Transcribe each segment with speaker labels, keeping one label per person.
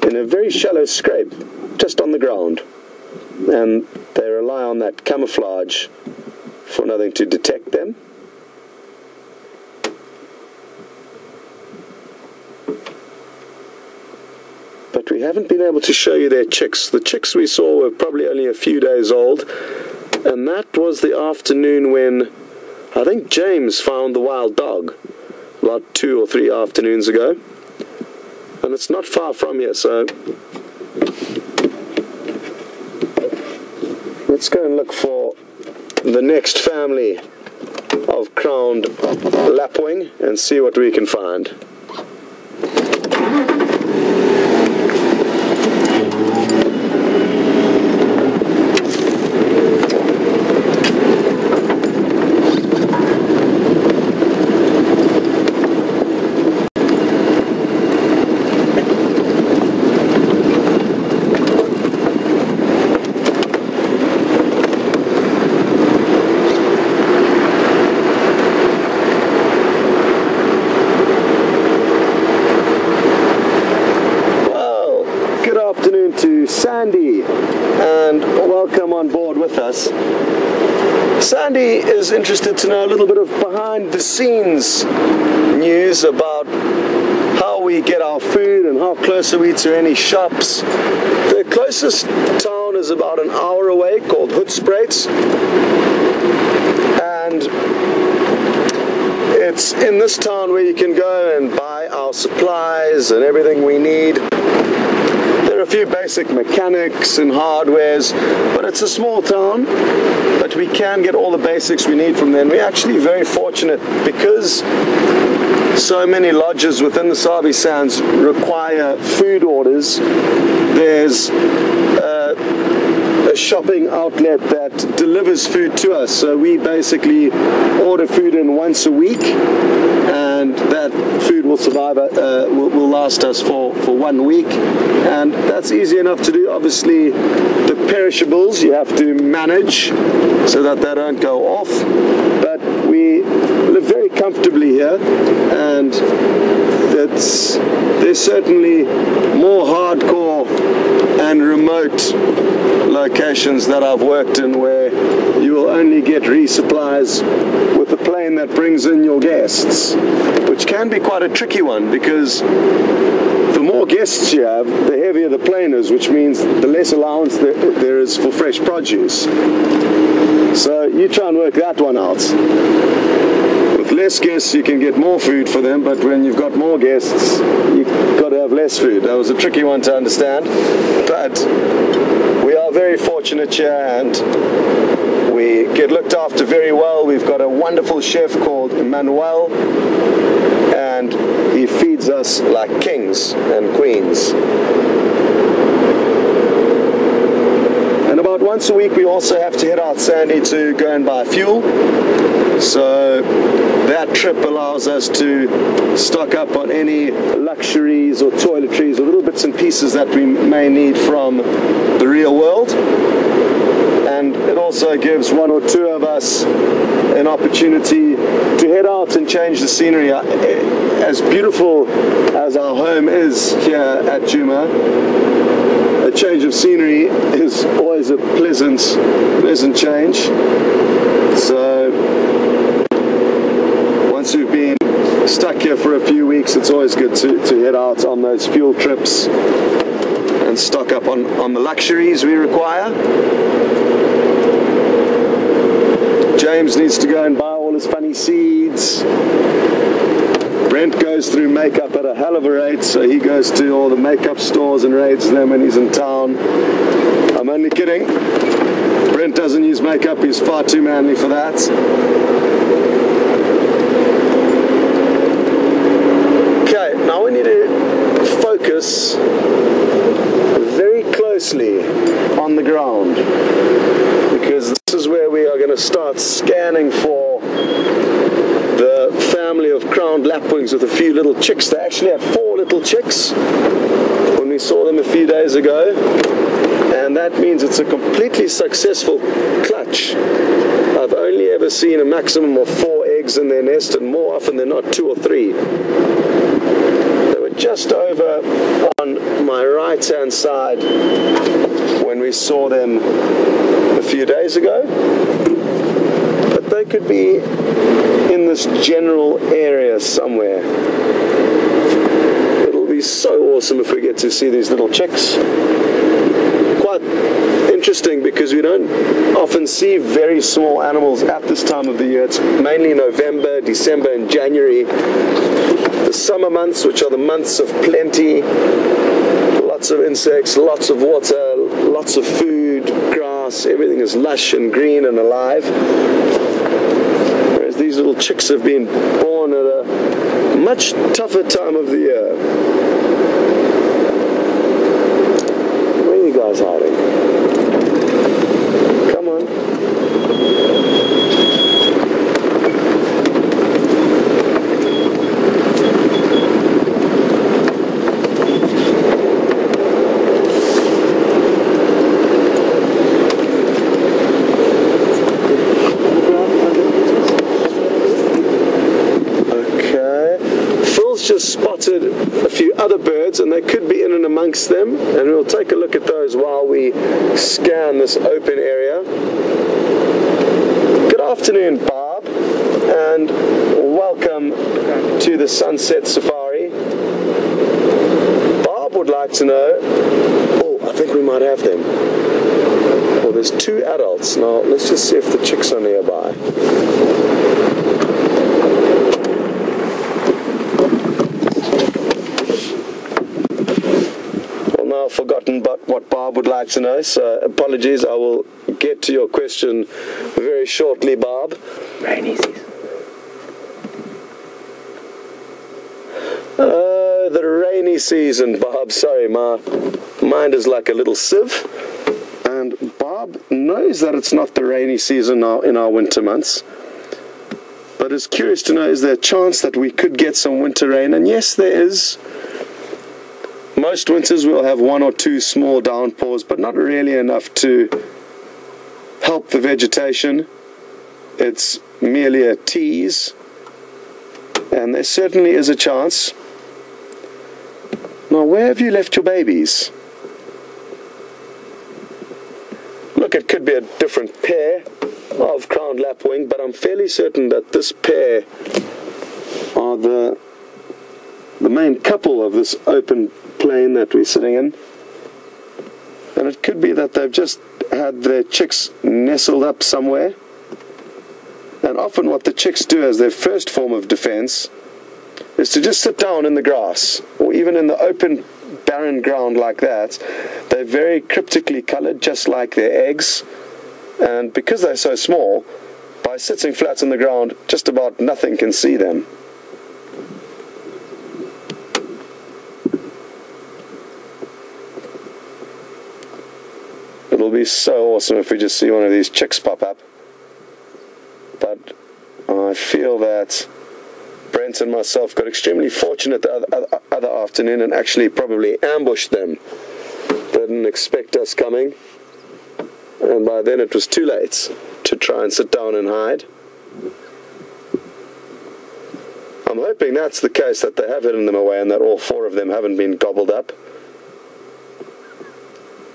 Speaker 1: in a very shallow scrape, just on the ground. And they rely on that camouflage for nothing to detect them. But we haven't been able to show you their chicks. The chicks we saw were probably only a few days old, and that was the afternoon when I think James found the wild dog, about 2 or 3 afternoons ago. And it's not far from here, so let's go and look for the next family of crowned lapwing and see what we can find. To Sandy, and welcome on board with us. Sandy is interested to know a little bit of behind the scenes news about how we get our food and how close are we to any shops. The closest town is about an hour away, called Hoedspruit, and it's in this town where you can go and buy our supplies and everything we need. There are a few basic mechanics and hardwares, but it's a small town, but we can get all the basics we need from there. And we're actually very fortunate because so many lodges within the Sabi Sands require food orders. There's a shopping outlet that delivers food to us, so we basically order food in once a week, and that food will survive, will last us for 1 week, and that's easy enough to do. Obviously the perishables you have to manage so that they don't go off, but we live very comfortably here, and there's certainly more hardcore and remote locations that I've worked in where you will only get resupplies with the plane that brings in your guests, which can be quite a tricky one because the more guests you have, the heavier the plane is, which means the less allowance there is for fresh produce. So you try and work that one out. With less guests you can get more food for them, but when you've got more guests you've got to have less food. That was a tricky one to understand, but we are very fortunate here and we get looked after very well. We've got a wonderful chef called Emmanuel, and he feeds us like kings and queens. And about once a week we also have to head out Sandy to go and buy fuel. So that trip allows us to stock up on any luxuries or toiletries or little bits and pieces that we may need from the real world. And it also gives 1 or 2 of us an opportunity to head out and change the scenery. As beautiful as our home is here at Djuma, a change of scenery is always a pleasant change. So once we've been stuck here for a few weeks, it's always good to head out on those fuel trips and stock up on the luxuries we require. James needs to go and buy all his funny seeds. Brent goes through makeup at a hell of a rate, so he goes to all the makeup stores and raids them when he's in town. I'm only kidding. Brent doesn't use makeup, he's far too manly for that. Okay, now we need to focus very closely on the ground, because this is where we are going to start scanning for the family of crowned lapwings with a few little chicks. They actually had 4 little chicks when we saw them a few days ago, and that means it's a completely successful clutch. I've only ever seen a maximum of 4 eggs in their nest, and more often than not 2 or 3. They were just over on my right hand side when we saw them a few days ago, but they could be in this general area somewhere. It'll be so awesome if we get to see these little chicks. Quite interesting because we don't often see very small animals at this time of the year. It's mainly November, December and January. The summer months, which are the months of plenty, lots of insects, lots of water, lots of food, grass, everything is lush and green and alive. Whereas these little chicks have been born at a much tougher time of the year. Where are you guys hiding? Come on. Just spotted a few other birds and they could be in and amongst them, and we'll take a look at those while we scan this open area. Good afternoon, Bob, and welcome to the Sunset Safari. Bob would like to know, oh, I think we might have them. Well, there's 2 adults. Now let's just see if the chicks are nearby. I've forgotten but what Bob would like to know, so apologies. I will get to your question very shortly, Bob.
Speaker 2: Rainy season.
Speaker 1: The rainy season, Bob. Sorry, my mind is like a little sieve. And Bob knows that it's not the rainy season now in our winter months, but is curious to know, is there a chance that we could get some winter rain? And yes, there is. Most winters we'll have 1 or 2 small downpours, but not really enough to help the vegetation. It's merely a tease, and there certainly is a chance. Now, where have you left your babies? Look, it could be a different pair of crowned lapwing, but I'm fairly certain that this pair are the main couple of this open plain that we're sitting in. And it could be that they've just had their chicks nestled up somewhere. And often what the chicks do as their first form of defense is to just sit down in the grass, or even in the open barren ground like that. They're very cryptically colored, just like their eggs, and because they're so small, by sitting flat on the ground, just about nothing can see them. It'll be so awesome if we just see one of these chicks pop up. But I feel that Brent and myself got extremely fortunate the other afternoon and actually probably ambushed them. They didn't expect us coming, and by then it was too late to try and sit down and hide. I'm hoping that's the case, that they have hidden them away and that all 4 of them haven't been gobbled up.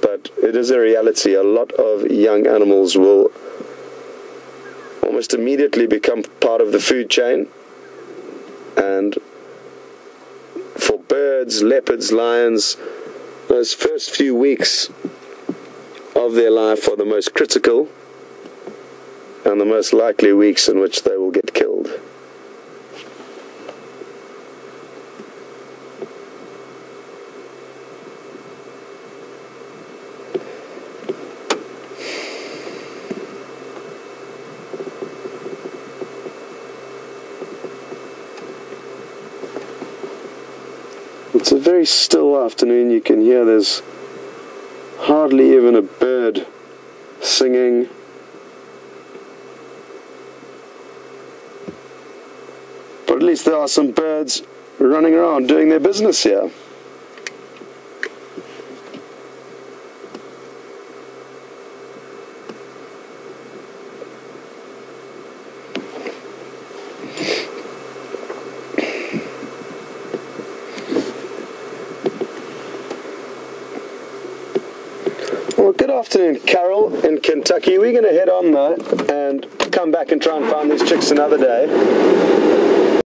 Speaker 1: But it is a reality. A lot of young animals will almost immediately become part of the food chain. And for birds, leopards, lions, those first few weeks of their life are the most critical and the most likely weeks in which they will get killed. It's a very still afternoon. You can hear there's hardly even a bird singing. But at least there are some birds running around doing their business here. Well, good afternoon, Carol in Kentucky. We're going to head on though and come back and try and find these chicks another day.